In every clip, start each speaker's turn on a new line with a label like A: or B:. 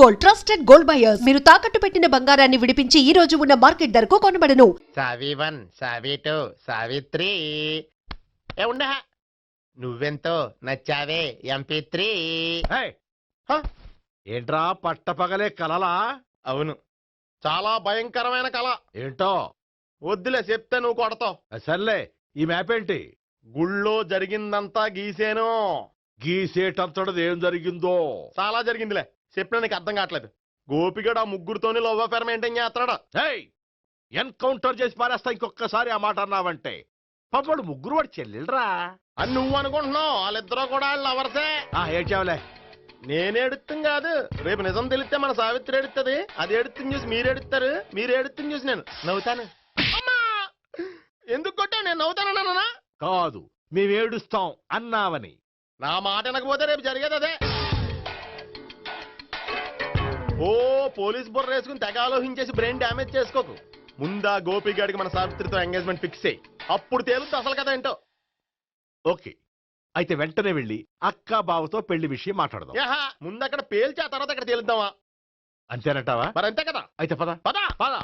A: Gold, trusted gold buyers. మీరు తాకట్టు పెట్టిన బంగారాన్ని విడిపించి ఈ రోజు ఉన్న మార్కెట్ ధరకు కొనబడను.
B: సావి 1, సావి 2, సావి 3. ఏ ఉండ నువ్వెంతో నచ్చావే MP3.
C: ఏంట్రా పట్టపగలే కలలా?
B: అవును, చాలా భయంకరమైన కళ.
C: ఏంటో
B: వద్దులే, చెప్తే నువ్వు కొడతావు.
C: సర్లే, ఈ మ్యాప్ ఏంటి?
B: గుళ్ళో జరిగిందంతా గీసేను.
C: గీసేటంతటది ఏం జరిగిందో?
B: చాలా జరిగిందిలే, చెప్పినా నీకు అర్థం కావట్లేదు. గోపిగడు ఆ ముగ్గురుతోని లవ్ అఫేర్ మెయింటైన్ చేస్తాడా.
C: ఎన్కౌంటర్ చేసి పారేస్తా ఇంకొకసారి ఆ మాట అన్నావంటే. పాపడు ముగ్గురు వాడు చెల్లెలరా
B: అని నువ్వు అనుకుంటున్నావు, వాళ్ళిద్దరూ కూడా లవర్సే.
C: ఏడ్చావులే.
B: నేనేడుతుంది కాదు, రేపు నిజం తెలిస్తే మన సావిత్రి ఎడుతుంది. అది ఎడుతుంది చూసి మీరు ఎడుతారు, మీరు ఎడుతుంది చూసి నేను నవ్వుతాను. ఎందుకు కొట్టా? నేను నవ్వుతానన్నా
C: కాదు, మేమేడుస్తాం అన్నావని.
B: నా మాట అనకపోతే రేపు జరిగేది అదే. ఓ పోలీస్ బుర్ర వేసుకుని తెగ ఆలోచించేసి బ్రెయిన్ డ్యామేజ్ చేసుకోకు. ముందా గోపిగాడికి మన సావిత్రితో ఎంగేజ్మెంట్ ఫిక్స్ అయ్యి అప్పుడు తేలుతుంది అసలు కదా ఏంటో.
C: ఓకే, అయితే వెంటనే వెళ్ళి అక్క బావతో పెళ్లి విషయం మాట్లాడదాం.
B: ముందు అక్కడ పేల్చి ఆ తర్వాత అక్కడ తేలుద్దామా?
C: అంతేనంటావా?
B: మరి అంతే కదా.
C: అయితే పద
B: పద
C: పద.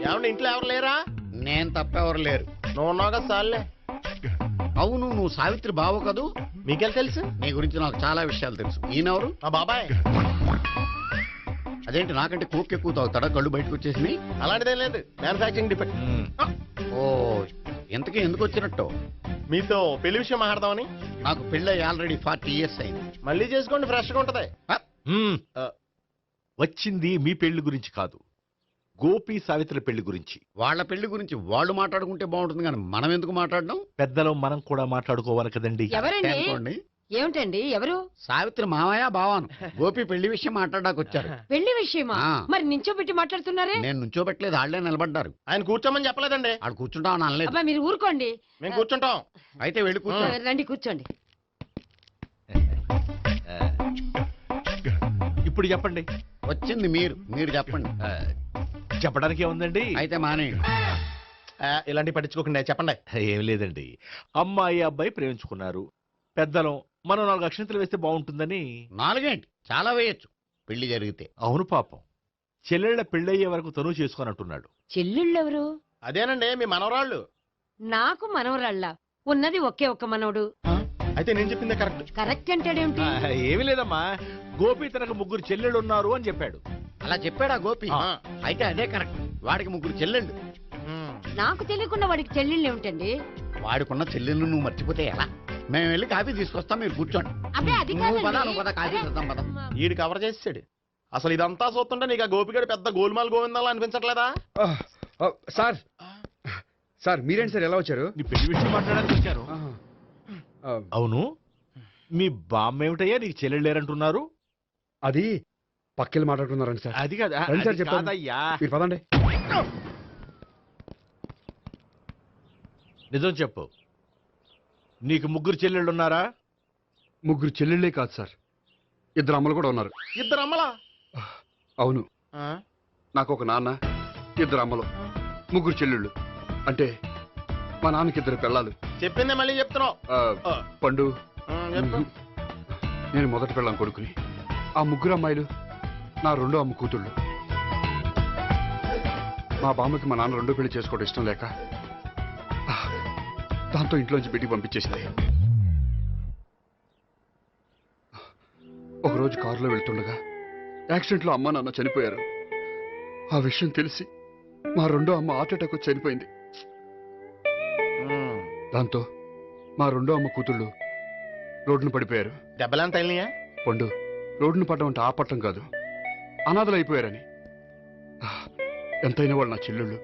B: ఏమండి, ఇంట్లో ఎవరు లేరా?
D: నేను తప్పెవరు లేరు.
B: నువ్వు ఉన్నావు కదా సార్లే.
D: అవును, నువ్వు సావిత్రి బావు కదూ?
B: మీకెళ్ళి తెలుసు?
D: నీ గురించి నాకు చాలా విషయాలు తెలుసు. ఈయనెవరు?
B: మా బాబాయ్.
D: అదేంటి నాకంటే కోక్ ఎక్కువ తాగుతాడా? కళ్ళు బయటకు వచ్చేసినాయి.
B: అలాంటిదేం లేదు, మ్యానుఫాక్చరింగ్ డిఫెక్ట్.
D: ఓ, ఎంతకీ ఎందుకు వచ్చినట్టు?
B: మీతో పెళ్లి విషయం మాట్లాడదామని.
D: నాకు పెళ్ళి ఆల్రెడీ 40 years అయింది.
B: మళ్ళీ చేసుకోండి, ఫ్రెష్ గా ఉంటది.
C: వచ్చింది మీ పెళ్లి గురించి కాదు, గోపి సావిత్రి పెళ్లి గురించి.
D: వాళ్ళ పెళ్లి గురించి వాళ్ళు మాట్లాడుకుంటే బాగుంటుంది, కానీ మనం ఎందుకు మాట్లాడడం?
C: పెద్దలు మనం కూడా మాట్లాడుకోవాలి కదండి.
D: అనుకోండి.
E: ఏమిటండి? ఎవరు?
D: సావిత్రి మామయ్య బావాను. గోపి పెళ్లి విషయం మాట్లాడడానికి వచ్చారు.
E: పెళ్లి విషయమా? మరి నించోబెట్టి మాట్లాడుతున్నారే?
D: నేను నుంచోబెట్టలేదు, ఆళ్లే నిలబడ్డారు.
B: ఆయన కూర్చోమని చెప్పలేదండి.
D: ఆడు కూర్చుంటామని అనలేదు.
E: అబ్బా, మీరు ఊరుకోండి.
B: మేము కూర్చుంటాం.
D: అయితే వెళ్ళి కూర్చో.
E: రండి కూర్చోండి.
C: ఇప్పుడు చెప్పండి.
D: వచ్చింది మీరు, మీరు చెప్పండి.
C: చెప్పడానికి ఏముందండి?
D: అయితే మానేయండి.
B: ఇలాంటివి పట్టించుకోకుండా చెప్పండి.
C: ఏమి లేదండి, అమ్మాయి అబ్బాయి ప్రేమించుకున్నారు. పెద్దలం మనం 4 అక్షంతలు వేస్తే బాగుంటుందని.
D: 4 ఏంటి, చాలా వేయచ్చు పెళ్లి జరిగితే.
C: అవును, పాపం చెల్లెళ్ళ పెళ్ళయ్యే వరకు తను చేసుకున్నట్టున్నాడు.
E: చెల్లెళ్ళెవరు?
B: అదేనండి మీ మనవరాళ్ళు.
E: నాకు మనవరాళ్ళ ఉన్నది ఒకే ఒక్క మనవడు.
B: అయితే నేను చెప్పిందే కరెక్ట్.
E: కరెక్ట్ అంటాడేమిటి?
C: ఏమి లేదమ్మా, గోపి తనకు 3 చెల్లెళ్ళు ఉన్నారు అని చెప్పాడు.
D: అలా చెప్పాడా గోపి? అయితే అదే కరెక్ట్. వాడికి 3 చెల్లెళ్ళు.
E: నాకు తెలియకుండా వాడికి చెల్లెళ్ళు ఏమిటండి?
D: వాడికున్న చెల్లెళ్ళు నువ్వు మర్చిపోతే ఎలా? మేము వెళ్ళి కాఫీ తీసుకొస్తాం, మీరు కూర్చోండి.
E: అబ్బే, అది
D: నువ్వు పద,
E: కాదండి.
D: నువ్వు పద, కాఫీ చేద్దాం పద.
B: ఈడు కవర్ చేసాడు. అసలు ఇదంతా చూస్తుంటే నీకు ఆ గోపిగడు పెద్ద గోల్మాల్ గోవిందాలు అనిపించట్లేదా?
F: సార్ సార్ మీరేంటి సార్ ఎలా వచ్చారు?
C: నీ పెళ్లి విషయం మాట్లాడడానికి వచ్చాను. అవును, మీ బామ్మ ఏమిటయ్యా నీకు చెల్లెళ్ళు లేరంటున్నారు?
F: అది పక్కెళ్ళి మాట్లాడుకున్నారండి సార్.
C: అది కాదు,
F: రండి సార్,
C: అది
F: చెప్తాను.
C: కాదయ్యా.
F: మీరు పదండి.
C: నిజం చెప్పు, నీకు 3 చెల్లెళ్ళు ఉన్నారా?
F: 3 చెల్లెళ్ళే కాదు సార్, 2 అమ్మలు కూడా ఉన్నారు.
B: 2 అమ్మలా?
F: అవును, నాకు ఒక నాన్న, 2 అమ్మలు, 3 చెల్లెళ్ళు. అంటే మా నాన్నకి 2 పిల్లలు.
B: చెప్పిందే మళ్ళీ చెప్తున్నావు.
F: పండు,
B: చెప్పు.
F: నేను మొదటి పిల్లం కొడుకుని. ఆ 3 అమ్మాయిలు నా 2వ అమ్మ కూతుళ్ళు. మా బామ్మకి మా నాన్న 2 పెళ్లి చేసుకోవడం ఇష్టం లేక దాంతో ఇంట్లోంచి బయటికి పంపించేసింది. ఒకరోజు కారులో వెళ్తుండగా యాక్సిడెంట్లో అమ్మ నాన్న చనిపోయారు. ఆ విషయం తెలిసి మా 2వ అమ్మ హార్ట్ అటాక్ వచ్చి చనిపోయింది. దాంతో మా 2వ అమ్మ కూతుళ్ళు రోడ్డును పడిపోయారు.
B: దెబ్బలంత అయినాయా?
F: పండు, రోడ్డును పడ్డం అంటే ఆపట్టం కాదు, అనాథలు అయిపోయారని. ఎంతైనా వాళ్ళు నా చెల్లెళ్ళు.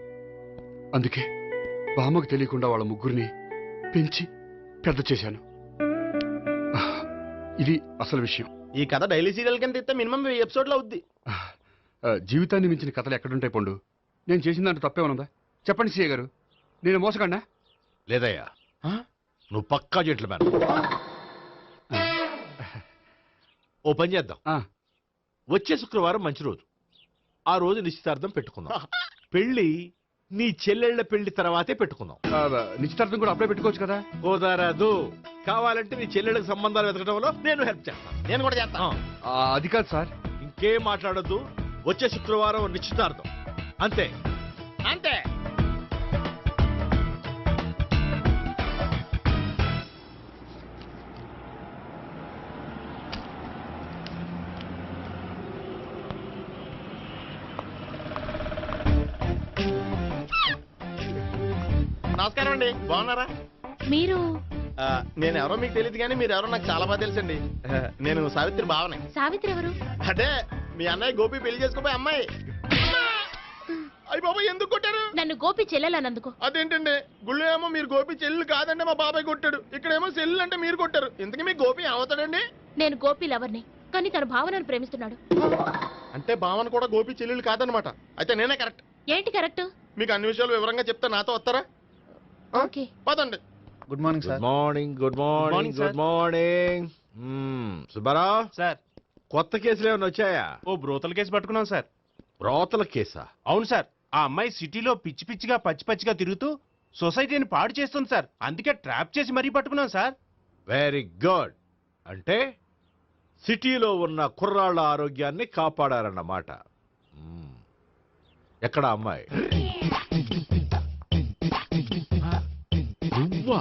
F: అందుకే బామ్మకు తెలియకుండా వాళ్ళ 3ని పెంచి పెద్ద చేశాను. ఇది అసలు విషయం.
B: ఈ కథ డైలీ సీరియల్ కింద ఇస్తే మినిమం 10 ఎపిసోడ్లు అవుద్ది.
F: జీవితాన్ని మించిన కథలు ఎక్కడుంటాయి పండు? నేను చేసిన దాంట్లో తప్పేమనుందా? చెప్పండి సీఏ గారు, నేను మోసగండా?
C: లేదయ్యా, నువ్వు పక్కా జెంట్లమన్. ఓ పని చేద్దాం, వచ్చే శుక్రవారం మంచి రోజు. ఆ రోజు నిశ్చితార్థం పెట్టుకుందాం. పెళ్లి నీ చెల్లెళ్ళ పెళ్లి తర్వాతే పెట్టుకుందాం.
F: నిశ్చితార్థం కూడా అప్పుడే పెట్టుకోవచ్చు కదా.
C: కుదరదు. కావాలంటే నీ చెల్లెళ్ళకి సంబంధాలు వెతకడంలో నేను హెల్ప్ చేస్తాను.
B: నేను కూడా చేస్తాను.
F: అది కాదు సార్.
C: ఇంకేం మాట్లాడొద్దు. వచ్చే శుక్రవారం నిశ్చితార్థం. అంతే.
B: అంతే. నమస్కారం అండి, బాగున్నారా?
G: మీరు
B: నేను ఎవరో మీకు తెలియదు కానీ మీరు ఎవరో నాకు చాలా బాగా తెలుసండి. నేను సావిత్రి బావనే.
G: సావిత్రి ఎవరు?
B: అంటే మీ అన్నయ్య గోపి పెళ్లి చేసుకోపోయి అమ్మాయి. అయ్యి బాబాయ్, ఎందుకు కొట్టారు?
G: నన్ను గోపి చెల్లెలన్నందుకు.
B: అదేంటండి, గుళ్ళు ఏమో మీరు గోపి చెల్లు కాదండి మా బాబాయ్ కొట్టాడు, ఇక్కడేమో చెల్లు అంటే మీరు కొట్టారు. ఇంతకీ మీ గోపి ఏమవుతాడండి?
G: నేను గోపి లవర్ని, కానీ తన భావనను ప్రేమిస్తున్నాడు.
B: అంటే భావన కూడా గోపి చెల్లెలు కాదనమాట. అయితే నేనే కరెక్ట్.
G: ఏంటి కరెక్ట్?
B: మీకు అన్ని విషయాలు వివరంగా చెప్తే నాతో వస్తారా?
G: ఓకే,
B: పదండి.
H: Good morning
C: good
H: sir.
C: Morning. Good morning.
H: sir.
C: Good morning. Subbarao,
H: sir,
C: కొత్త కేసులు ఏమైనా వచ్చాయా?
H: ఓ బ్రోతల కేసు పట్టుకున్నాం సార్.
C: రోతల కేసా?
H: అవును సార్, ఆ అమ్మాయి సిటీలో పిచ్చి పిచ్చిగా పచ్చి పచ్చిగా తిరుగుతూ సొసైటీని పాడు చేస్తుంది సార్. అందుకే ట్రాప్ చేసి మరీ పట్టుకున్నాం సార్.
C: Very good. అంటే సిటీలో ఉన్న కుర్రాళ్ళ ఆరోగ్యాన్ని కాపాడారన్నమాట. ఎక్కడ అమ్మాయి? నువ్వా?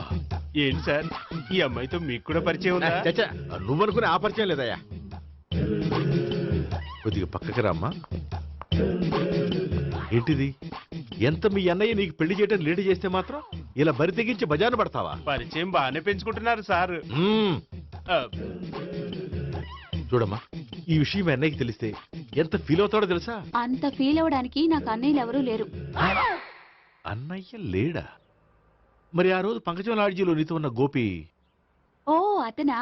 H: ఏంటి సార్, ఈ అమ్మాయితో మీకు కూడా పరిచయం ఉందా?
C: చచ్చా, నువ్వనుకునే ఆ పరిచయం లేదయ్యా. కొద్దిగా పక్కకి రామ్మా. ఏంటిది? ఎంత మీ అన్నయ్య నీకు పెళ్లి చేయడం లేట్ చేస్తే మాత్రం ఇలా బరి తెగించి బజారు పడతావా?
H: పరిచయం బాగానే పెంచుకుంటున్నారు సార్. ఆ,
C: చూడమ్మా, ఈ విషయం మీ అన్నయ్యకి తెలిస్తే ఎంత ఫీల్ అవుతాడో తెలుసా?
G: అంత ఫీల్ అవడానికి నాకు అన్నయ్యలు ఎవరూ లేరు.
C: అన్నయ్య లేడా? మరి ఆ రోజు పంకజం లాడ్జీలో నీతో ఉన్న గోపి?
G: ఓ అతనా?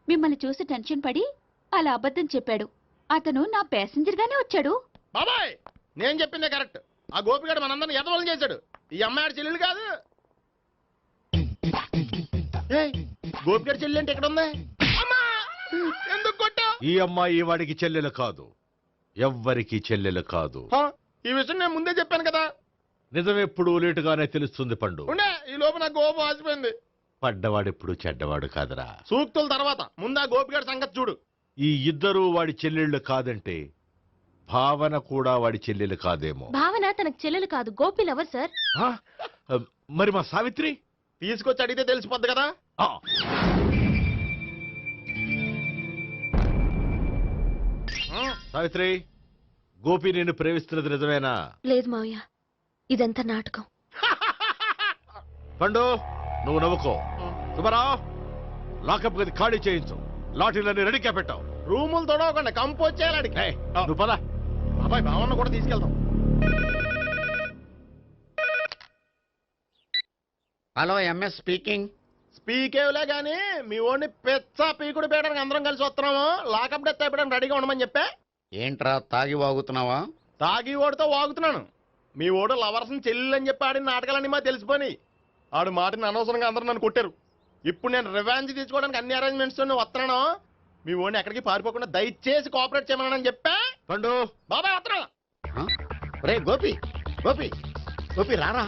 G: మిమ్మల్ని చూసి టెన్షన్ పడి అలా అబద్ధం చెప్పాడు. అతను నా ప్యాసింజర్ గానే వచ్చాడు.
B: బాబాయ్, నేను చెప్పిందే కరెక్ట్. ఆ గోపిగాడు మనందరిని ఎదవలం చేశాడు. ఈ అమ్మాయి చెల్లెలు కాదు. గోపిగాడి చెల్లి అంటే ఎక్కడ ఉంది? అమ్మా! ఎందుకు కొట్టా?
C: ఈ అమ్మాయి వాడికి చెల్లెలు కాదు. ఎవ్వరికి చెల్లెలు కాదు.
B: ఈ విషయం నేను ముందే చెప్పాను కదా.
C: నిజమెప్పుడు లేటుగానే తెలుస్తుంది పండు.
B: ఉండే, ఈ లోపు నాకు గోపం ఆసిపోయింది.
C: పడ్డవాడెప్పుడు చెడ్డవాడు కాదురా.
B: సూక్తుల తర్వాత ముందు ఆ గోపిగాడి సంగతి చూడు.
C: ఈ ఇద్దరూ వాడి చెల్లెళ్ళు కాదంటే భావన కూడా వాడి చెల్లెలు కాదేమో.
G: భావన తనకు చెల్లెలు కాదు, గోపి లవర్ సార్.
C: ఆ? మరి మా సావిత్రి?
B: తీసుకొచ్చి అడిగితే తెలిసిపోద్ది కదా.
C: ఆ. సావిత్రి, గోపి నిన్ను ప్రేమిస్తున్నది నిజమేనా?
G: లేదు మావయ్య, ఇదంతా నాటకం.
C: పండు, నువ్వు నవ్వుకో. సుబ్బారావు, లాకప్ గది ఖాళీ చేయించు. లాఠీలన్నీ రెడీగా పెట్టావు.
B: రూములు తొడవకుండా కంపోజ్ చేయాలి.
C: ఏయ్, నువ్వు పద.
B: అబ్బాయి భావన కూడా తీసుకెళ్తాం.
D: Hello, MS speaking.
B: స్పీకేవ్లే గానీ మీ ఓడిని పెచ్చ పీకుడు పేయడానికి అందరం కలిసి వస్తున్నాము. లాకప్ డెత్ అయిపోయడానికి రెడీగా ఉండమని చెప్పే.
D: ఏంట్రా తాగి వాగుతున్నావా?
B: తాగి ఓడితో వాగుతున్నాను. మీ ఓడు లవర్స్ ని చెల్లెలు అని చెప్పి ఆడిన నాటకాలన్నీ మా తెలిసిపోయి ఆడు మాటని అనవసరంగా అందరూ నన్ను కొట్టారు. ఇప్పుడు నేను రివెంజ్ తీసుకోవడానికి అన్ని అరేంజ్మెంట్స్ వస్తున్నాను. మీ ఓడిని ఎక్కడికి పారిపోకుండా దయచేసి కోఆపరేట్ చేయమని చెప్పా.
C: పండు,
B: బాబాయ్ వస్తున్నా.
D: రే గోపి, గోపి, గోపి రారా.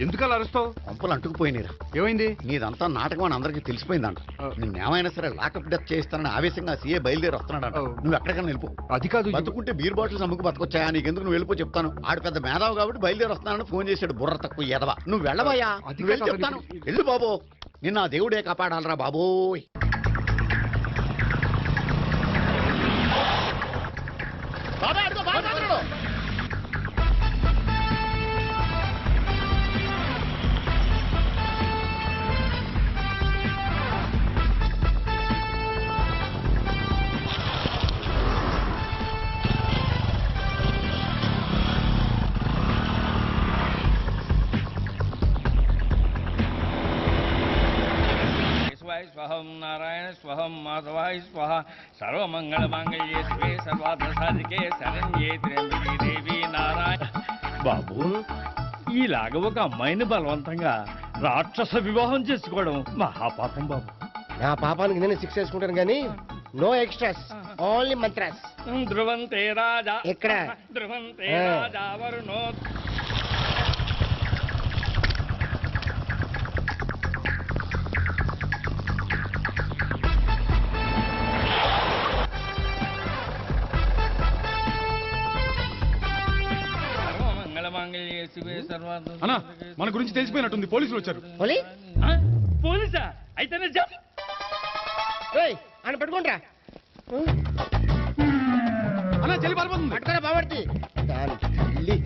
F: ఎందుకు అలా అరుస్తావు?
D: పంపులు అంటుకుపోయినరా.
F: ఏమైంది?
D: నీదంతా నాటకం అని అందరికీ తెలిసిపోయిందంట. నిన్నేమైనా సరే లాకప్ డెత్ చేస్తానని ఆవేశంగా సీఏ బయలుదేరి వస్తున్నాడంట. నువ్వు ఎక్కడికైనా వెళ్ళిపో.
F: అది కాదు.
D: బతుకుంటే బీర్ బాటిల్స్ అమ్ముకు బతకొచ్చాయా? నీకెందుకు? నువ్వు వెళ్ళిపో చెప్తాను. ఆడు పెద్ద మేధావు కాబట్టి బయలుదేరి వస్తున్నానని ఫోన్ చేశాడు. బుర్ర తక్కువ ఎదవా. నువ్వు వెళ్ళవయ్యా.
F: అది
D: నువ్వు వెళ్ళి
F: కాదు.
D: చెప్తాను. వెళ్ళు బాబో, నిన్న ఆ దేవుడే కాపాడాలరా బాబోయ్.
B: బాబాయ్ అడుగు, బాబాయ్ అడుగు.
I: స్వహం నారాయణ స్వహం మాధవాయ స్వహ సర్వమంగళ మాంగళ్యే శివే సర్వార్థ సాధికే శరణ్యే త్ర్యంబకే దేవి నారాయణ. బాబు, ఈలాగ ఒక అమ్మాయిని బలవంతంగా రాక్షస వివాహం చేసుకోవడం మహాపాపం బాబు.
B: నా పాపానికి నేను శిక్ష వేసుకుంటాను కానీ నో ఎక్స్ట్రాస్, ఓన్లీ మంత్రాస్.
I: ధ్రువంతే రాజా
B: ఎక్కడ?
I: ధ్రువంతే రాజా వరుణో.
F: అన్నా మన గురించి తెలిసిపోయినట్టుంది, పోలీసులు వచ్చారు.
I: పోలీసా? అయితేనే జప్.
B: అని పెట్టుకుంటా
F: అన్నా చెల్లి పారిపోతుంది.
B: పట్టుకోరా బాబర్తి దాని తల్లి.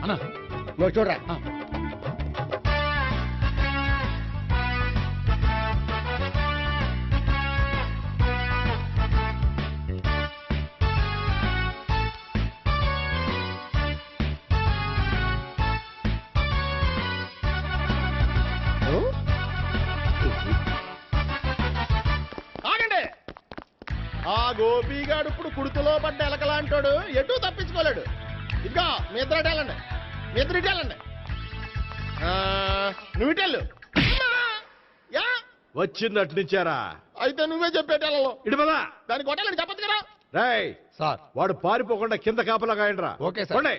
F: అన్నా
B: నువ్వు చూడరా. ఆగండి. ఆ గోపిగాడు ఇప్పుడు కుడుతులో పడ్డ ఎలకలాంటాడు, ఎటు తప్పించుకోలేడు. ఇంకా మీ ఇద్దరు ఇటేళ్ళండి, మీ ఇద్దరు ఇటేళ్ళండి. నువ్వు ఇటెళ్ళు. యా
C: వచ్చిందటు నుంచారా?
B: అయితే నువ్వే చెప్పేటెళ్ళలో
C: ఇటు పదా.
B: దానికి కొట్టాలని చెప్పచ్చు కదా.
C: రేయ్
D: సార్
C: వాడు పారిపోకుండా కింద కాపలా కాయండిరా.
D: Okay sir.
C: పోండి.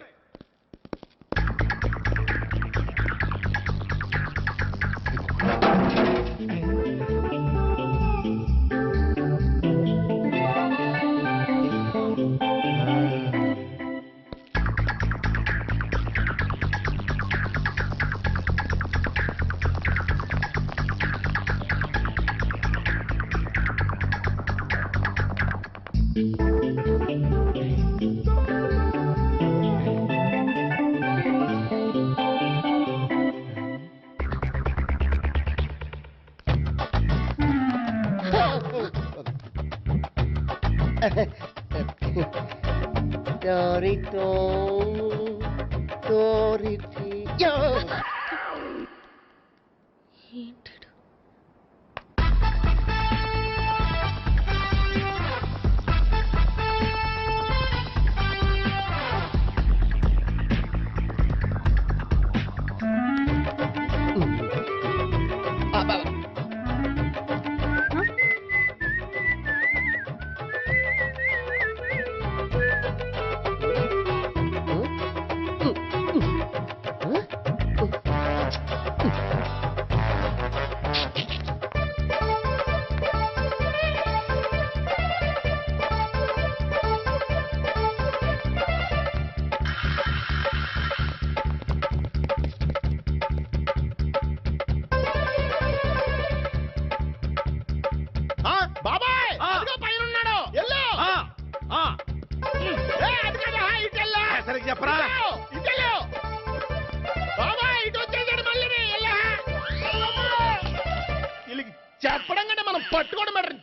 B: బాబాయ్ పైన ఉన్నాడు. ఎల్లో
C: సరిగ్గా చెప్పరా?
B: ఇటెళ్ళు బాబాయ్. ఇటు వచ్చేసాడు మళ్ళీ. వీళ్ళకి చెప్పడం కంటే మనం పట్టుకోవడం బెటర్.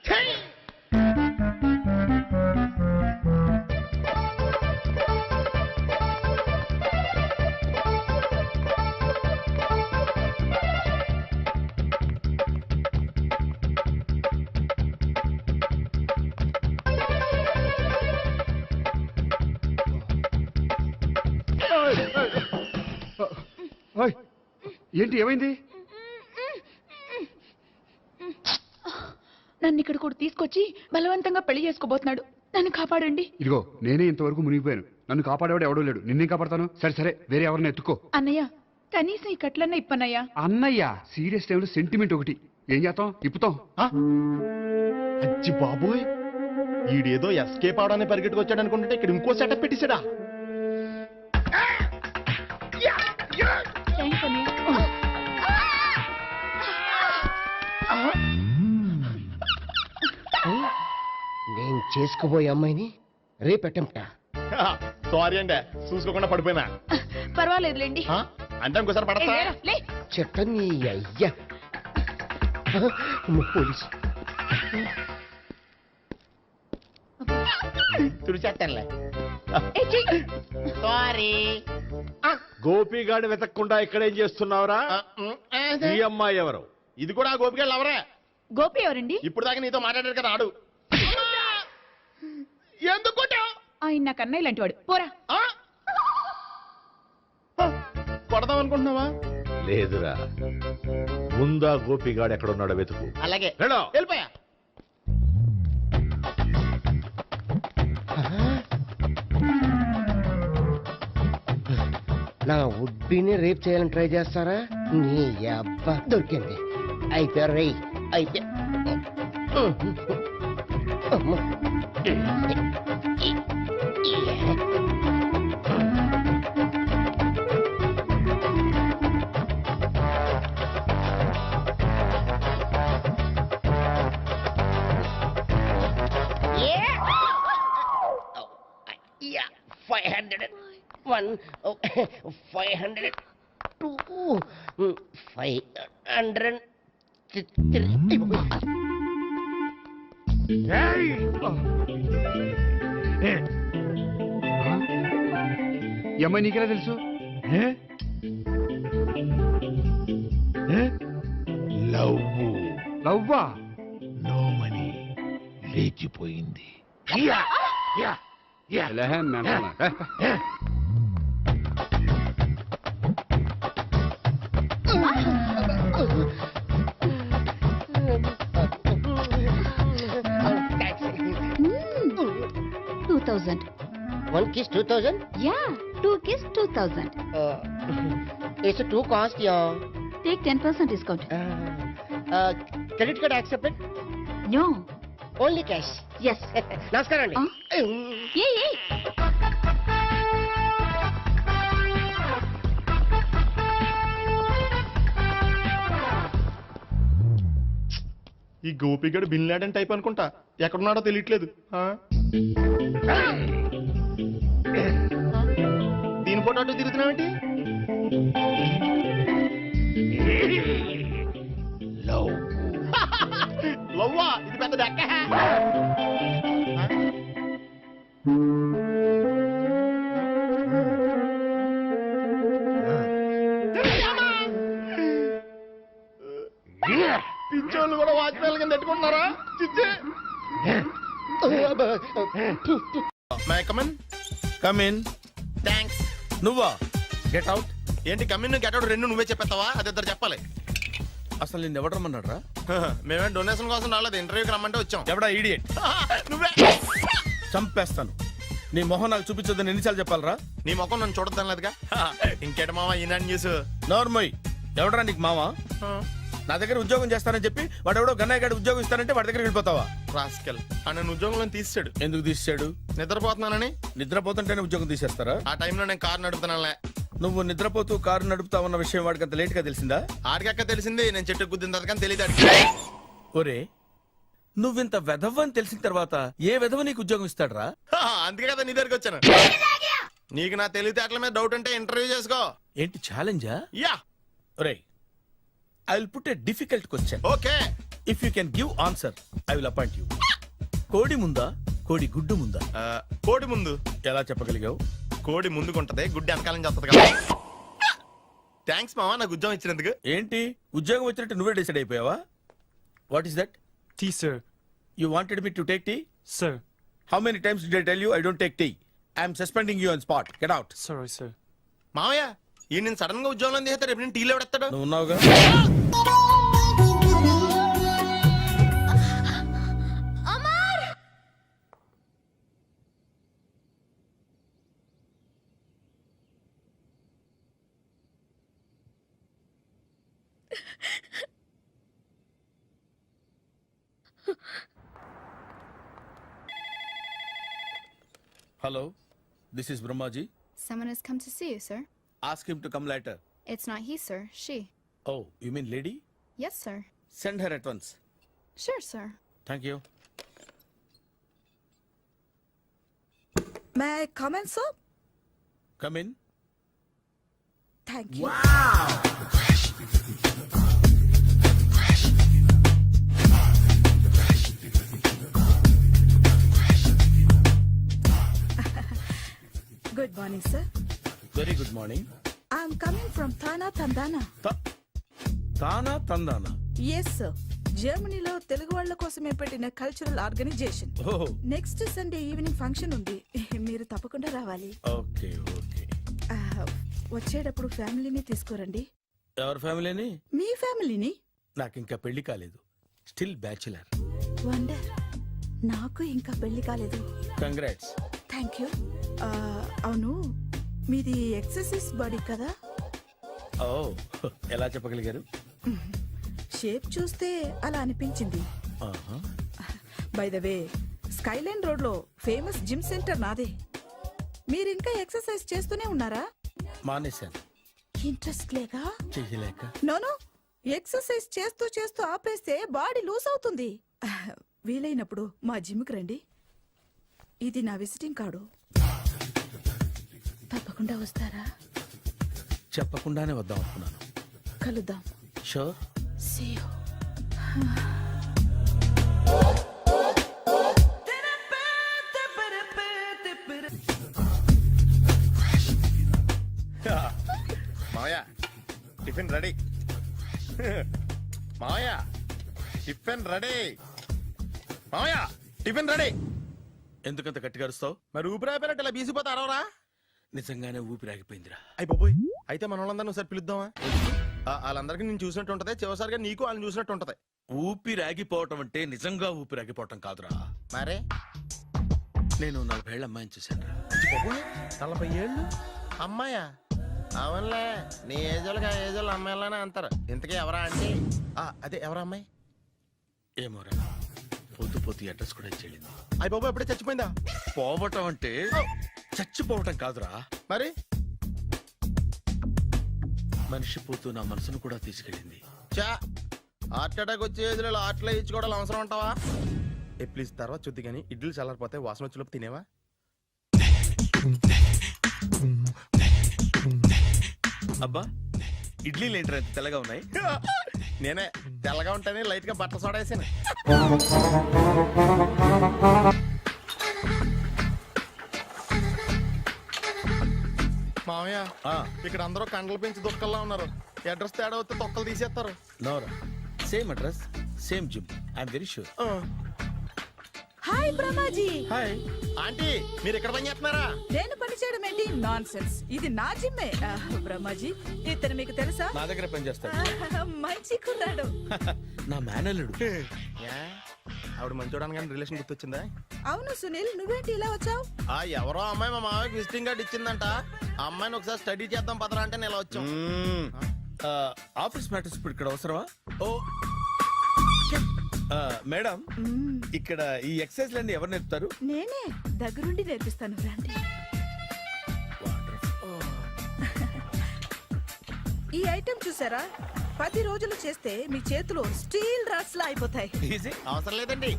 F: ఏంటి ఏమైంది?
G: నన్ను ఇక్కడ కూడా తీసుకొచ్చి బలవంతంగా పెళ్లి చేసుకోబోతున్నాడు. నన్ను కాపాడండి.
F: ఇదిగో నేనే ఇంతవరకు మునిగిపోయాను, నన్ను కాపాడేవాడు ఎవడో లేడు, నిన్నే కాపాడతాను. సరే సరే వేరే ఎవరిని ఎత్తుకో.
G: అన్నయ్య కనీసం ఈ కట్లన్నా ఇప్పన్నయ్యా.
F: అన్నయ్య సీరియస్ టైంలో సెంటిమెంట్ ఒకటి. ఏం చేస్తాం? ఇప్పుతాం.
B: అచ్చి బాబోయ్, ఈడేదో ఎస్కేప్ అవడానికి పరిగెట్టుకొచ్చాడు అనుకుంటే ఇక్కడ ఇంకో సెటప్ పెట్టేశాడా.
G: థ్యాంక్స్ అన్నయ్య.
J: నేను చేసుకోబోయే అమ్మాయిని రేపెట్టంట.
B: సారీ అండి, చూసుకోకుండా పడిపోయినా.
G: పర్వాలేదులేండి.
B: అంటే ఇంకోసారి పడతా.
J: చెట్ట నీ అయ్యా పోలీసు
B: తుడిచేస్తానులే.
J: సారీ.
C: గోపిగాడి వెతకకుండా ఇక్కడేం చేస్తున్నావురా? ఈ అమ్మాయి ఎవరు?
B: ఇది కూడా ఆ గోపిగాళ్ళు ఎవరే?
G: గోపి ఎవరండి?
B: ఇప్పుడు దాకా నీతో మాట్లాడారు కదా ఆడు. ఎందుకు కొట్టావ్?
G: ఆయన నాకు అన్నయ్య లాంటి వాడు. పోరా.
B: కొడదాం అనుకుంటున్నావా?
C: లేదురా, ముందా గోపిగాడు ఎక్కడున్నాడో వెతుకు.
B: అలాగే
C: వెళ్ళో.
B: వెళ్ళిపోయా.
J: నా ఉడ్బీని రేప్ చేయాలని ట్రై చేస్తారా? నీ అబ్బా దొరికింది. అయిపోయారు రై. అయిపోయా. అమ్మా. Yeah, 500. 1, 500. 2, 500. 3.
F: ఈ అమ్మాయి నీకెలా తెలుసు? లవ్వా?
C: నో మనీ లేచిపోయింది.
F: ఎలాహే మెంటనా?
G: Hmm. 2000.
J: 1 kiss 2000.
G: Yeah, 2 kiss 2000.
J: It's a 2 cost, yeah.
G: Take 10% discount.
J: Credit card accepted?
G: No.
J: Only cash.
G: Yes.
J: నమస్కారం అండి.
G: Hey.
B: ఈ గోపిగడు బిన్ లాడెన్ టైప్ అనుకుంటా, ఎక్కడున్నాడో తెలియట్లేదు. ఆ? దీని ఫోటో అటు తిరుగుతున్నావేంటి? లవ్వా? ఇది పెద్ద డెక్క. పిచ్చోళ్ళు కూడా వాచ్మెన్ కింద పెట్టుకుంటున్నారా? చిచ్చే. May I come in.
K: కమిన్.
B: థ్యాంక్స్.
K: నువ్వా? Get out.
B: ఏంటి కమిన్ గెట్ అవుట్ రెండు నువ్వే చెప్పేస్తావా? అది ఇద్దరు చెప్పాలి.
K: అసలు నిన్ను ఎవడు రమ్మన్నాడ్రా?
B: మేమే డొనేషన్ కోసం రాలేదు, ఇంటర్వ్యూకి రమ్మంటే వచ్చాం.
K: ఎవడా ఈడియట్?
B: నువ్వే.
K: చంపేస్తాను. నీ మొహం నాకు చూపించొద్దని ఎన్నిసార్లు చెప్పాలరా?
B: నీ ముఖం నన్ను చూడద్దాం లేదుగా. ఇంకేట మామ ఈనాడు న్యూస్.
K: నోర్మోయ్. ఎవడరా నీకు మావా? నా దగ్గర ఉద్యోగం చేస్తానని చెప్పి వాడు ఎవడో గన్నయ్య గారి ఉద్యోగం ఇస్తానంటే వాడి దగ్గర వెళ్ళిపోతావా?
B: రాస్కెల్. నన్ను ఉద్యోగంలో తీసాడు.
K: ఎందుకు తీసాడు?
B: నిద్రపోతున్నానని.
K: నిద్రపోతుంటేనే ఉద్యోగం తీసేస్తారా?
B: ఆ టైంలో నేను కారు నడుపుతున్నానులే.
K: నువ్వు నిద్రపోతూ కారు నడుపుతా ఉన్న విషయం వాడికి అంత లేట్ గా తెలిసిందా?
B: ఆడికక్క తెలిసింది, నేను చెట్టు గుద్దిన తర్వాత కానీ తెలియదు.
K: ఒరే, నువ్వింత వెధవ్ అని తెలిసిన తర్వాత ఏ వెధవ నీకు ఉద్యోగం ఇస్తాడరా?
B: అందుకే కదా నీ దగ్గరికి వచ్చాను. నీకు నా తెలివితేటల మీద డౌట్ అంటే ఇంటర్వ్యూ చేసుకో.
K: ఏంటి ఛాలెంజా?
B: యా.
K: ఒరే, I will put a difficult question.
B: Okay.
K: If you can give answer I will appoint you. కోడి ముందా, కోడి గుడ్డు ముందా?
B: కోడి ముందు.
K: ఎలా చెప్పగలిగావు?
B: కోడి ముందుకుంటది, గుడ్డి వెనకాలం చేస్తుంది కదా. థ్యాంక్స్ మావా నాకు ఉద్యోగం ఇచ్చినందుకు.
K: ఏంటి ఉద్యోగం వచ్చినట్టు నువ్వే డిసైడ్ అయిపోయావా? What is that?
I: Tea sir.
K: You wanted me to take tea?
I: Sir.
K: How many times did I tell you I don't take tea? I'm suspending you on spot. Get out.
I: Sorry sir.
B: మావయ్య ఈ నేను sudden గా ఉద్యోగంలో తీస్తే రేపు నేను టీలో ఎవడెత్తాడు?
K: నువ్వు ఉన్నావుగా. Hello, this is Brahmaji.
L: Someone has come to see you, sir.
K: Ask him to come later.
L: It's not he, sir. She.
K: Oh, you mean lady?
L: Yes, sir.
K: Send her at once.
L: Sure, sir.
K: Thank you.
M: May I come in, sir?
K: Come in.
M: Thank you. Good morning, sir.
K: Very good morning.
M: I'm coming from Thana, Tandana.
K: Thana, Tandana.
M: Yes, sir. జర్మనీలో తెలుగు వాళ్ళ కోసమే పెట్టిన cultural organisation.
K: Oh,
M: next Sunday evening function ఉంది, మీరు తప్పకుండా రావాలి.
K: okay, okay.
M: వచ్చేటప్పుడు ఫ్యామిలీని తీసుకురండి.
K: ఎవరి ఫ్యామిలీని?
M: మీ ఫ్యామిలీని.
K: నాకు ఇంకా పెళ్లి కాలేదు. Still bachelor.
M: వండర్. నాకు ఇంకా పెళ్లి కాలేదు.
K: కంగ్రాట్స్.
M: Thank you. అవును, మీది ఎక్సర్సైజ్ బాడీ కదా?
K: ఓ, ఎలా చెప్పగలిగారు?
M: షేప్ చూస్తే అలా అనిపించింది. By the way skyline road లో ఫేమస్ జిమ్ సెంటర్ నాదే. మీరింకా ఎక్సర్సైజ్ చేస్తూనే ఉన్నారా?
K: మానేశాను,
M: ఇంట్రెస్ట్ లేక?
K: చెయ్యలేక.
M: నోను, ఎక్సర్సైజ్ చేస్తూ చేస్తూ ఆపేస్తే బాడీ లూజ్ అవుతుంది. వీలైనప్పుడు మా జిమ్కి రండి. ఇది నా విజిటింగ్ కార్డు. తప్పకుండా వస్తారా?
K: చెప్పకుండానే వద్దాం అనుకున్నాను.
M: కలుద్దాం.
K: షూర్.
M: See you.
B: మావయ్య టిఫిన్ రెడీ. మావయ్య టిఫిన్ రెడీ. మావయ్య టిఫిన్ రెడీ.
K: ఎందుకంత గట్టిగా అరుస్తావు?
B: మరి ఊపిరి అయిపోయినట్టు ఇలా బీసిపోతే అరవరా?
K: నిజంగానే ఊపిరాగిపోయిందిరా.
B: అయిపోయి అయితే మన వాళ్ళందరినీ ఒకసారి పిలుద్దామా? వాళ్ళందరికీ నేను చూసినట్టు ఉంటది, చివరిసారిగా నీకు వాళ్ళని చూసినట్టు ఉంటది.
K: ఊపిరాగిపోవటం అంటే నిజంగా ఊపిరాగిపోవటం కాదురా.
B: మరే
K: నేను 40 ఏళ్ళ అమ్మాయిని చూశాను.
B: 40 ఏళ్ళు అమ్మాయా? అవునులే, నీ ఏజోళ్ళకి ఆ ఏజోళ్ళు అమ్మాయిలానే అంటారు. ఇంతకీ ఎవరా అంటే? అదే ఎవరా అమ్మాయి?
K: ఏమోరా, పొద్దు పొద్దు అడ్రస్ కూడా చెల్లింది.
B: అయ్యి బాబు ఎప్పుడే చచ్చిపోయిందా?
K: పోవటం అంటే చచ్చిపోవటం కాదురా,
B: మరి
K: మనిషి పోతూ నా మనసును కూడా తీసుకెళ్ళింది.
B: చా హార్ట్ అటాక్ వచ్చే ఏజ్లో హార్ట్లో ఇచ్చుకోవడం అవసరం ఉంటావా? ప్లీజ్ తర్వాత చూద్ది కానీ ఇడ్లీ చల్లారిపోతే వాసన వచ్చేలోపు తినేవా?
K: అబ్బా, ఇడ్లీలు ఏంట్రా ఇంత తెల్లగా ఉన్నాయి?
B: నేనే తెల్లగా ఉంటానే లైట్ గా బట్టలు సోడా వేసాను. మామయ్య, ఇక్కడ అందరూ కండలు పెంచి దుక్కల్లా ఉన్నారు. అడ్రస్ తేడా వస్తే తొక్కలు తీసేస్తారు.
K: నోరా, same address, same gym. I'm very sure.
M: Hi Brahmaji.
B: Hi aunty, మీరు ఇక్కడ పని చేస్తున్నారా?
M: నేను పని చేయడం ఏంటి? Nonsense. ఇది నా జిమ్మే. బ్రహ్మాజీ, ఇతను మీకు తెలుసా?
K: నా దగ్గర పని చేస్తాడు.
M: మంచి కుర్రాడు.
K: నా మేనల్లుడు.
B: ఆవిడ మంచోడానికి కానీ రిలేషన్ గుర్తొచ్చిందా?
M: అవును సునీల్, నువ్వేంటి ఇలా వచ్చావు?
B: ఎవరో అమ్మాయి మా మామయ్యకి విజిటింగ్ కార్డ్ ఇచ్చిందంట. ఆ అమ్మాయిని ఒకసారి స్టడీ చేద్దాం పదరా అంటే నేను ఇలా వచ్చాం.
K: ఆఫీస్ మ్యాటర్స్ ఇప్పుడు ఇక్కడ అవసరమా? ఓ మేడం, ఇక్కడ ఈ ఎక్సర్సైజ్ లన్నీ ఎవరు నేర్పుతారు?
M: నేనే దగ్గరుండి నేర్పిస్తాను, రండి. ఈ ఐటెం చూసారా? 10 రోజులు చేస్తే మీ చేతులు స్టీల్ రాట్స్ లా అయిపోతాయి.
B: అవసరం లేదండి,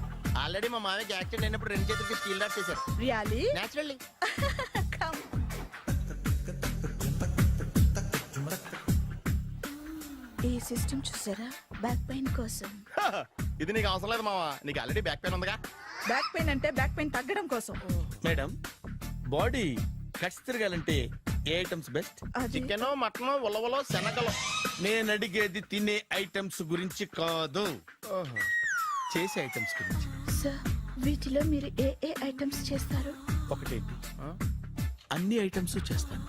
B: ఆల్రెడీ మా మామయ్యకి యాక్సిడెంట్ అయినప్పుడు 2 చేతులకి స్టీల్ డాట్ చేశారు.
M: రియల్లీ?
B: నేచురల్లీ.
M: ఈ సిస్టమ్ చూసారా? బ్యాక్ పెయిన్ కోసం.
B: ఇది నీకు అవసరం లేదు మావా, నీకు ఆల్రెడీ బ్యాక్ పెయిన్ ఉందిగా.
M: బ్యాక్ పెయిన్ అంటే బ్యాక్ పెయిన్ తగ్గడం కోసం.
K: మేడం, బాడీ కట్స్ తిరగాలంటే ఏ ఐటమ్స్ బెస్ట్?
B: చికెన్, మటన్, ఉలవలో, శనగలు.
K: నేను అడిగేది తినే ఐటమ్స్ గురించి కాదు, చేసే ఐటమ్స్ గురించి.
M: సార్, వీటిలో మీరు ఏ ఏ ఐటమ్స్ చేస్తారు?
K: ఒకటేంటి, అన్ని ఐటమ్స్ చేస్తాను.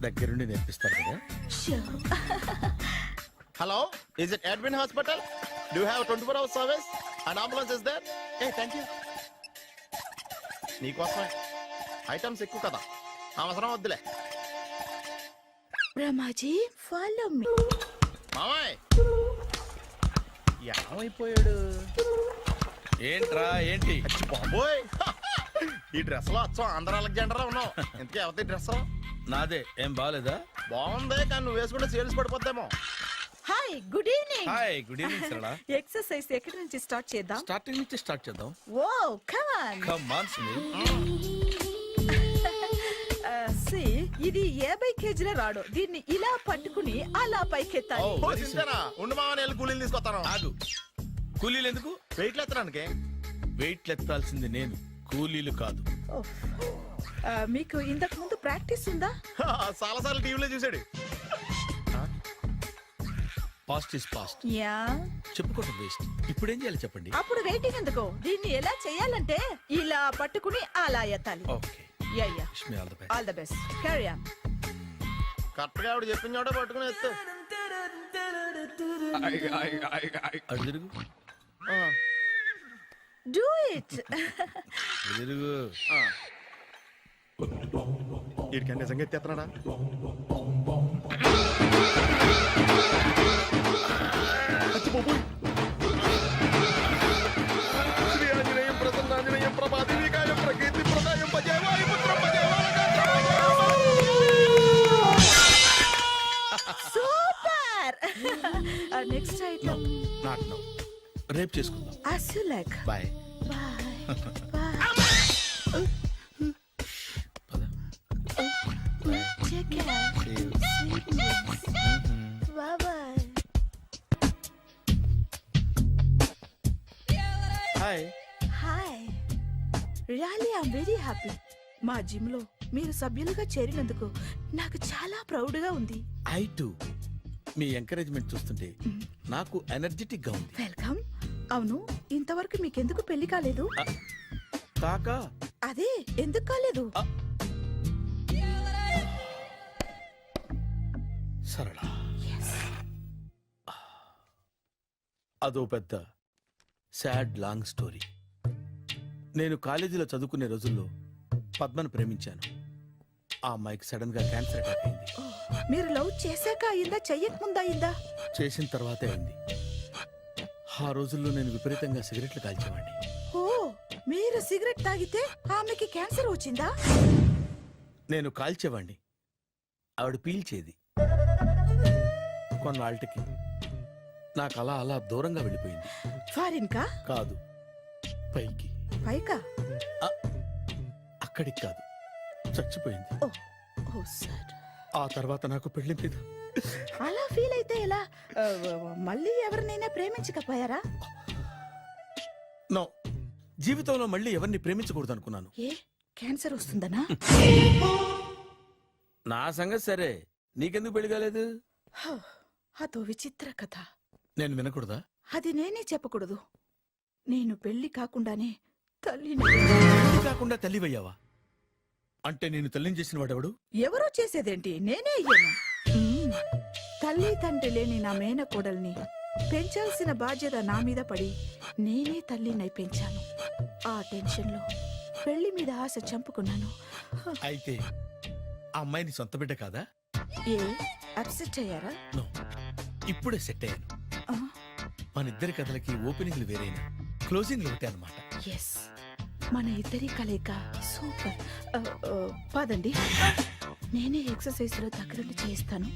K: దగ్గరుండి నేర్పిస్తారు కదా?
B: Hello, is it admin hospital? Do you have 24 hours service and ambulance is there? Thank you. నీకోసమే ఐటమ్స్ ఎక్కువ కదా, అవసరం వద్దులే.
M: Brahmaji, follow me.
B: మామయ్య ఏమైపోయాడు?
K: ఏంట్రా ఏంటి?
B: బాబోయ్, ఈ డ్రెస్ లో అచ్చం ఆంధ్ర అలెగ్జాండర్ ఉన్నావు. ఇంతకీ ఎవరి డ్రెస్?
K: నాదే. ఏం బాగాలేదా?
B: బాగుంది, కానీ నువ్వు వేసుకుంటే సేల్స్ పడిపోద్దేమో.
M: Hi, good evening.
K: Hi, good evening Sarala.
M: Exercise ఎక్కడి నుంచి స్టార్ట్ చేద్దాం?
K: స్టార్టింగ్ నుంచి స్టార్ట్ చేద్దాం.
M: Oh come on.
K: Come on Sunil.
M: ఇది 50 కేజీల రాడు. దీన్ని ఇలా పట్టుకుని అలా పైకెత్తాలి.
B: ఉండు మామ, నేను కూలీలు తీసుకొస్తాను.
K: ఆగు, కూలీలు ఎందుకు?
B: వెయిట్ ఎత్తడానికి.
K: వెయిట్ ఎత్తాల్సింది నేను, కూలీలు కాదు.
M: మీకు ఇంతకు ముందు ప్రాక్టీస్ ఉందా?
B: చాలా సార్లు టీవీలో చూసాడు.
K: Past is past.
M: యా,
K: చెప్పుకోవడం వేస్ట్. ఇప్పుడు ఏం చేయాలి చెప్పండి?
M: అప్పుడు వెయిటింగ్ ఎందుకు? దీన్ని ఎలా చేయాలంటే ఇలా పట్టుకుని అలా ఎత్తాలి.
K: Okay,
M: yeah yeah,
K: wish me all the best.
M: All the best. Carry on.
B: Correct గా ఆవిడ చెప్పిన చోట పట్టుకుని ఎత్తు.
K: అటు తిరుగు.
M: Do it.
K: తిరుగు.
B: వీడికి నిజంగా ఎత్తేస్తున్నాడా?
K: రేపు చేసుకుందాం.
M: as you like.
K: Bye.
M: Bye. Bye. Take care. Sweet dreams. Bye bye.
K: హాయ్.
M: హాయ్. Really I'm very happy. మా జిమ్ లో మీరు సభ్యులుగా చేరినందుకు నాకు చాలా ప్రౌడ్ గా ఉంది.
K: I to. మీ ఎంకరేజ్మెంట్ చూస్తుంటే నాకు ఎనర్జెటిక్ గా ఉంది.
M: వెల్కమ్. అవును, ఇంతవరకు మీకెందుకు పెళ్లి కాలేదు?
K: కాకా
M: అదే ఎందుకు కాలేదు?
K: సరళ, అదో పెద్ద సాడ్ లాంగ్ స్టోరీ. నేను కాలేజీలో చదువుకునే రోజుల్లో పద్మను ప్రేమించాను. ఆ అమ్మాయికి సడన్ గా క్యాన్సర్ అటాక్ అయింది.
M: మీరు లవ్ చేశాక అయిందా, చెయ్యక ముందా అయిందా?
K: చేసిన తర్వాతే అయింది. ఆ రోజుల్లో నేను విపరీతంగా సిగరెట్లు కాల్చేవాడిని.
M: ఓ, మీరు సిగరెట్ తాగితే ఆమెకి క్యాన్సర్ వచ్చిందా?
K: నేను కాల్చేవాడిని, ఆవిడ పీల్చేది. కొన్నాళ్ళకి నాకు అలా అలా దూరంగా వెళ్ళిపోయింది.
M: ఫారిన్ కా?
K: కాదు, పైకి.
M: పైకా?
K: అక్కడికి కాదు, చచ్చిపోయింది.
M: ఓ సార్.
K: ఆ తర్వాత నాకు పెళ్లి మీద
M: అలా ఫీల్ అయితే ఎలా? మళ్ళీ ఎవరినైనా ప్రేమించకపోయారా?
K: నో, జీవితంలో మళ్ళీ ఎవరిని ప్రేమించకూడదు అనుకున్నాను.
M: ఏ, క్యాన్సర్ వస్తుందనా?
K: నా సంగతి సరే, నీకెందుకు పెళ్లి కాలేదు?
M: అదో విచిత్ర కథ.
K: నేను వినకూడదా?
M: అది నేనే చెప్పకూడదు. నేను పెళ్లి కాకుండానే తల్లిని.
K: పెళ్లి కాకుండా తల్లివయ్యావా? అంటే నేను తల్లిని చేసిన వాడెవడు?
M: ఎవరో చేసేదేంటి, నేనే అయ్యాను. తల్లి తండ్రి లేని నా మేనకోడల్ని పెంచాల్సిన బాధ్యత నా మీద పడి నేనే తల్లినై పెంచాను. ఆ టెన్షన్లో పెళ్లి మీద ఆశ చంపుకున్నాను.
K: అయితే ఆ అమ్మాయిని సొంత బిడ్డ కాదా?
M: ఏ, అప్సెట్ అయ్యారా?
K: నో, ఇప్పుడే సెట్ అయ్యాను. మన ఇద్దరి కథలకి ఓపెనింగ్లు వేరైనా క్లోజింగ్లు ఒకటే అన్నమాట.
M: ఎస్, మన ఇద్దరి కలయిక సూపర్. పదండి, నేనే ఎక్సర్సైజ్ లో దగ్గరుండి చేయిస్తాను.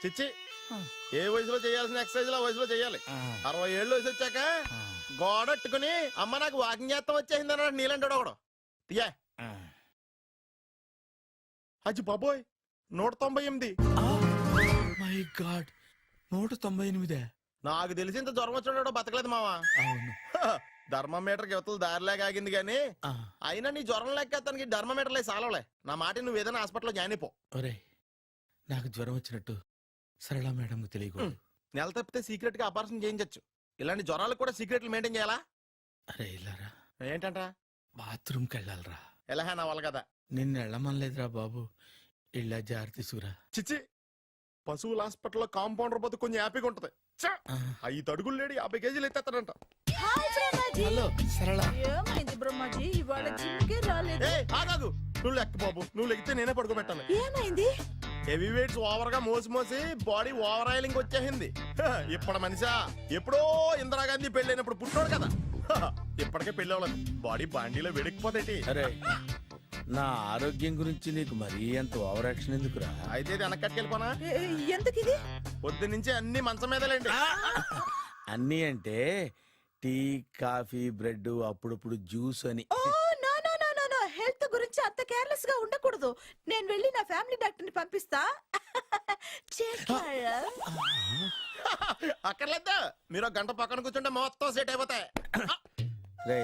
B: చిచ్చి, ఏ వయసులో చేయాల్సిన ఎక్సర్సైజ్ ఆ వయసులో చేయాలి. 60 ఏళ్ళు వయసు వచ్చాక గోడట్టుకుని అమ్మ నాకు వాకింగ్ చేస్తాం వచ్చేసింది అన్నాడు నీలంటాడు ఒకడు. తీయా అచ్చి బాబోయ్, 198.
K: My God, 198.
B: నాకు తెలిసి ఇంత జ్వరం వచ్చాడో బతకలేదు మావా.
K: అవును.
B: ధర్మమీటర్ యువతలు దారిలేక ఆగింది గానీ అయినా నీ జ్వరం లెక్క అతనికి ధర్మమీటర్లే సాలవలే. నా మాట నువ్వు ఏదైనా హాస్పిటల్లో జాయిన్ అయిపో.
K: ఒరే, నాకు జ్వరం వచ్చినట్టు సరళ మేడం తెలియకూడదు.
B: నెల తప్పితే సీక్రెట్ గా ఆపరేషన్ చేయించచ్చు. ఇలాంటి జ్వరాలకు కూడా సీక్రెట్లు మెయింటైన్ చేయాలా?
K: అరే ఇల్లారా,
B: ఏంటంట?
K: బాత్రూమ్కి వెళ్ళాలరా.
B: ఎలా నా వాళ్ళ కదా.
K: నిన్ను వెళ్ళమనలేదురా బాబు, ఇళ్ళ జారి తీసుకురా.
B: చిచ్చి, పశువుల హాస్పిటల్లో కాంపౌండర్ పోతే కొంచెం హ్యాపీగా ఉంటది. 5 అడుగులు లేడి 50 కేజీలు ఎత్తేస్తాడంట.
K: హలో సరళ.
M: ఏమైంది బ్రహ్మాజీ, ఇవాళ జిమ్కే రాలేదు?
B: ఆగాగు, నువ్వు లెక్క బాబు, నువ్వు లెక్కితే నేనే పడుకోబెట్టాను.
M: ఏమైంది?
B: హెవీ వెయిట్స్ ఓవర్ గా మోసి బాడీ ఓవర్ ఆయిలింగ్ వచ్చేసింది. ఇప్పుడు మనిషా ఎప్పుడో ఇందిరాగాంధీ పెళ్ళైనప్పుడు పుట్టాడు కదా, ఇప్పటికే పెళ్ళి అవ్వలేదు. బాడీ బాండీలో వెడికిపోతాయి.
K: అరే, నా ఆరోగ్యం గురించి నీకు మరీ అంత ఓవర్ యాక్షన్ ఎందుకురా?
B: అయితే ఇది వెనక్కట్టుకెళ్ళిపోనా?
M: ఎందుకు ఇది?
B: పొద్దు నుంచి అన్ని మంచం మీదలేండి.
K: అన్నీ అంటే టీ, కాఫీ, బ్రెడ్, అప్పుడప్పుడు జ్యూస్ అని.
M: హెల్త్ గురించి అంత కేర్ కేర్లెస్ గా ఉండకూడదు. నేను వెళ్ళి నా ఫ్యామిలీ డాక్టర్ ని పంపిస్తా.
B: అక్కర్లేద్దా, మీరు ఒక గంట పక్కన కూర్చుంటే మొత్తం సెట్ అయిపోతాయి.
K: రే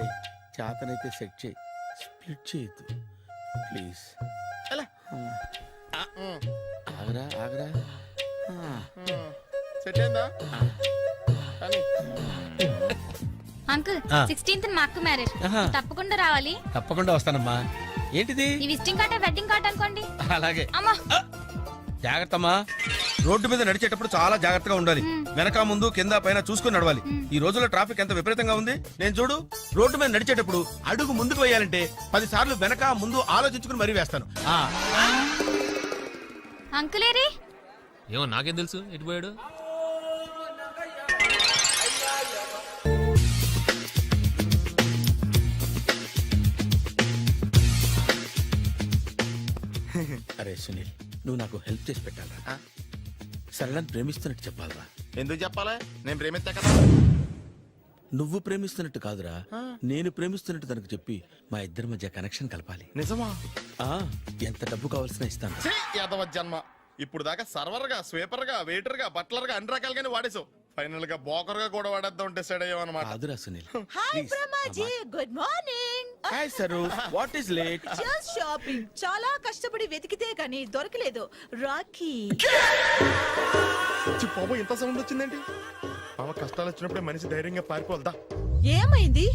K: చేతనైతే సెట్ చేయి, స్ప్లిట్ చేయొద్దు ప్లీజ్. ఆగరా ఆగరా.
B: సెట్ అయిందా?
N: అంకుల్ 16th మా అక్క మ్యారేజ్, తప్పకుండా రావాలి.
K: తప్పకుండా వస్తానమ్మా. ఏంటిది?
N: ఈ విజిటింగ్ కార్డ్ వెడ్డింగ్ కార్డ్ అనుకోండి.
K: అలాగే.
N: అమ్మా
K: జాగ్రత్తమ్మా. రోడ్డు మీద నడిచేటప్పుడు చాలా జాగ్రత్తగా ఉండాలి. వెనక ముందు కింద పైన చూసుకుని నడవాలి. ఈ రోజుల్లో ట్రాఫిక్ ఎంత విపరీతంగా ఉంది. నేను చూడు, రోడ్డు మీద నడిచేటప్పుడు అడుగు ముందుకు వేయాలంటే 10 సార్లు వెనక ముందు ఆలోచించుకుని మరీ వేస్తాను.
N: అంకులేరి
O: ఏమో నాకేం తెలుసు ఎటు పోయాడు.
K: అరే సునీల్, నువ్వు నాకు హెల్ప్ చేసి పెట్టాలరా. సరళని ప్రేమిస్తున్నట్టు చెప్పాలరా.
B: ఎందుకు చెప్పాలి? నేను ప్రేమిస్తా కదా.
K: నువ్వు ప్రేమిస్తున్నట్టు కాదురా, నేను ప్రేమిస్తున్నట్టు తనకు చెప్పి మా ఇద్దరి మధ్య కనెక్షన్ కలపాలి.
B: నిజమా?
K: ఎంత డబ్బు కావాల్సిన ఇస్తాను.
B: యాదవ జన్మ. ఇప్పుడు దాకా సర్వర్ గా, స్వీపర్ గా, వెయిటర్ గా, బట్లర్ గా అన్ని రకాలుగానే వాడేసావు. ఫైనల్ గా బోకర్ గా కూడా వాడేద్దాం డిసైడ్ అయ్యావు అనమాట.
K: కాదురా Sunil.
M: Hi Brahmaji, good morning.
K: Hi sir, what is late?
M: Just shopping. చాలా కష్టపడి వెతికితే కానీ దొరకలేదు. రాఖీ.
B: బాబు ఇంత సౌండ్ వచ్చిందండి. బాబా కష్టాలు వచ్చినప్పుడే మనిషి ధైర్యంగా పారిపోల్దా.
M: ఏమైంది?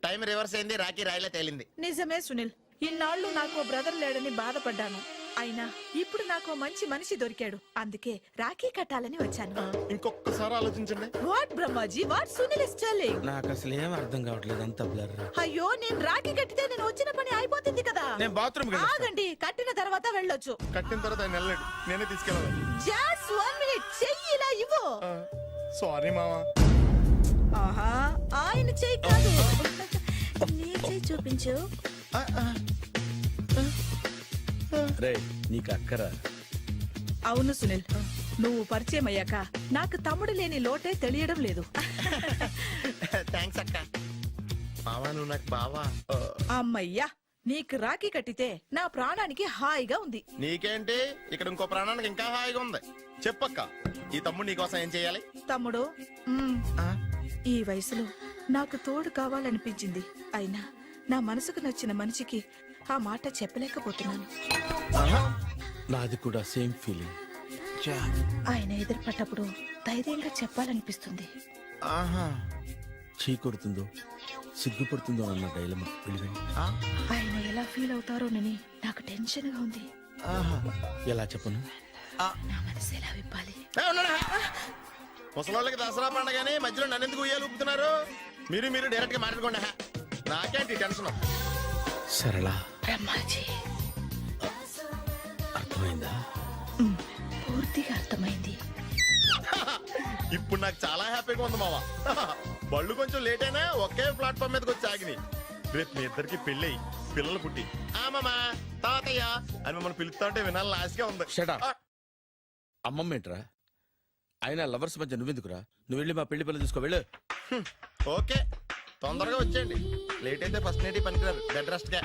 B: టైం రివర్స్ అయింది, రాఖీ రాయిలా తేలింది.
M: నిజమే సునీల్, ఇన్నాళ్ళు నాకు బ్రదర్ లేడని బాధపడ్డాను. అయినా ఇప్పుడు నాకు మంచి మనిషి దొరికాడు. అందుకే రాఖీ కట్టాలని వచ్చాను.
B: ఇంకొకసారి ఆలోచించండి.
M: What Brahmaji, what Sunil is telling?
K: నాకు అసలు ఏం అర్థం కావట్లేదు, అంత బ్లర్.
M: అయ్యో, నేను రాఖీ కట్టితే నేను వచ్చిన పని అయిపోతుంది కదా.
K: నేను బాత్రూమ్
M: ఆగండి, కట్టిన తర్వాత వెళ్ళొచ్చు.
B: కట్టిన తర్వాత ఆయన వెళ్ళాడు, నేనే తీసుకెళ్ళాను.
M: జస్ట్ 1 minute, చెయ్యి ఇలా ఇవ్వు.
B: సారీ మామా.
M: ఆహా, ఆయన చెయ్యి కాదు, నీ చెయ్యి చూపించు.
K: రే నీకు అక్కరా?
M: అవును సునీల్, నువ్వు పరిచయం అయ్యాక నాకు తమ్ముడు లేని లోటే తెలియడం లేదు.
B: థ్యాంక్స్ అక్క. బావా నువ్వు నాకు బావా.
M: అమ్మయ్యా, నీకు రాఖీ కట్టితే నా ప్రాణానికి హాయిగా ఉంది.
B: నీకేంటి, ఇక్కడ ఇంకో ప్రాణానికి ఇంకా హాయిగా ఉంది. చెప్పక్క, ఈ తమ్ముడు నీకోసం ఏం చేయాలి?
M: తమ్ముడు, ఈ వయసులో నాకు తోడు కావాలనిపించింది. అయినా నా మనసుకు నచ్చిన మనిషికి ఆ మాట చెప్పలేకపోతున్నాను.
K: నాది కూడా సేమ్ ఫీలింగ్.
M: ఆయన ఎదురుపడ్డప్పుడు ధైర్యంగా చెప్పాలనిపిస్తుంది.
K: చీకొడుతుందో సిగ్గుపడుతుందో అన్న డైలమా.
M: ఆయన ఎలా ఫీల్ అవుతారోనని నాకు టెన్షన్ గా ఉంది.
K: ఎలా చెప్పను?
M: నా మనసు ఎలా విప్పాలి?
B: ముసలోళ్ళకి దసరా పండగని మధ్యలో నన్ను ఎందుకు ఉయ్యాలు ఊపుతున్నారు? మీరు డైరెక్ట్ గా మాట్లాడుకోండి. నాకేంటి టెన్షన్?
K: సరళ,
M: బ్రహ్మాజీ,
K: అర్థమైందా?
M: పూర్తిగా అర్థమైంది.
B: ఇప్పుడు నాకు చాలా హ్యాపీగా ఉంది మావా. బళ్ళు కొంచెం లేట్ అయినా ఒకే ప్లాట్ఫామ్ మీదకి వచ్చి ఆగినాయి. రేపు మీ ఇద్దరికి పెళ్ళి పిల్లలు పుట్టి మామా తాతయ్య అని మమ్మల్ని పిలుస్తా ఉంటే వినాలని ఆశగా ఉంది.
K: అమ్మమ్మ ఏంట్రా? అయినా లవర్స్ మధ్య నువ్వెందుకురా? నువ్వు వెళ్ళి మా పెళ్లి పిల్లలు చూసుకో వెళ్ళు.
B: ఓకే, తొందరగా వచ్చేయండి. లేట్ అయితే ఫస్ట్ నైట్ పనికిరారు, బెడ్ రెస్ట్ గా.